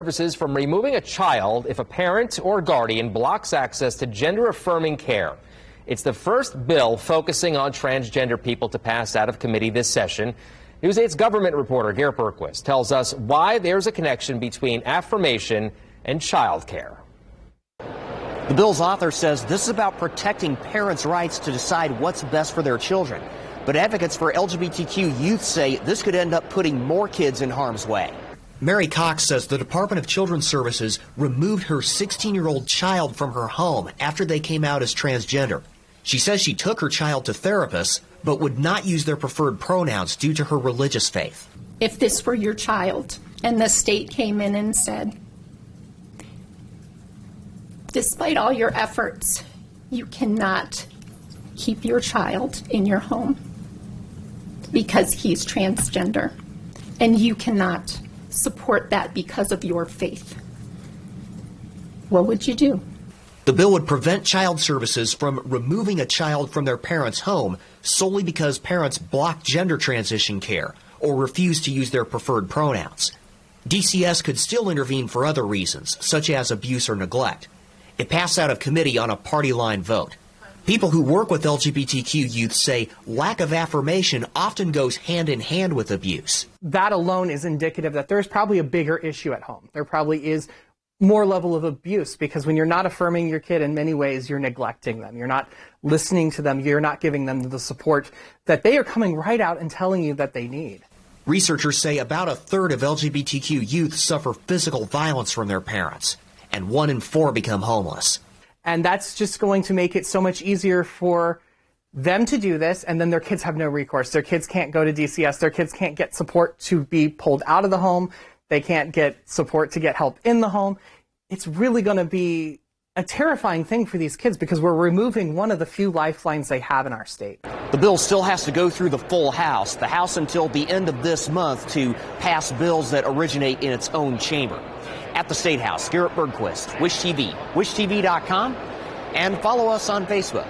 Services from removing a child if a parent or guardian blocks access to gender-affirming care. It's the first bill focusing on transgender people to pass out of committee this session. News 8's government reporter Garrett Bergquist tells us why there's a connection between affirmation and child care. The bill's author says this is about protecting parents' rights to decide what's best for their children. But advocates for LGBTQ youth say this could end up putting more kids in harm's way. Mary Cox says the Department of Children's Services removed her 16-year-old child from her home after they came out as transgender. She says she took her child to therapists, but would not use their preferred pronouns due to her religious faith. If this were your child and the state came in and said, despite all your efforts, you cannot keep your child in your home because he's transgender, and you cannot support that because of your faith, what would you do? The bill would prevent child services from removing a child from their parent's home solely because parents block gender transition care or refuse to use their preferred pronouns. DCS could still intervene for other reasons, such as abuse or neglect. It passed out of committee on a party line vote. People who work with LGBTQ youth say lack of affirmation often goes hand in hand with abuse. That alone is indicative that there's probably a bigger issue at home. There probably is more level of abuse, because when you're not affirming your kid, in many ways you're neglecting them. You're not listening to them. You're not giving them the support that they are coming right out and telling you that they need. Researchers say about a third of LGBTQ youth suffer physical violence from their parents, and 1 in 4 become homeless. And that's just going to make it so much easier for them to do this, and then their kids have no recourse. Their kids can't go to DCS. Their kids can't get support to be pulled out of the home. They can't get support to get help in the home. It's really going to be a terrifying thing for these kids because we're removing one of the few lifelines they have in our state. The bill still has to go through the full House, the House until the end of this month, to pass bills that originate in its own chamber. At the State House, Garrett Bergquist, Wish TV, wishtv.com, and follow us on Facebook.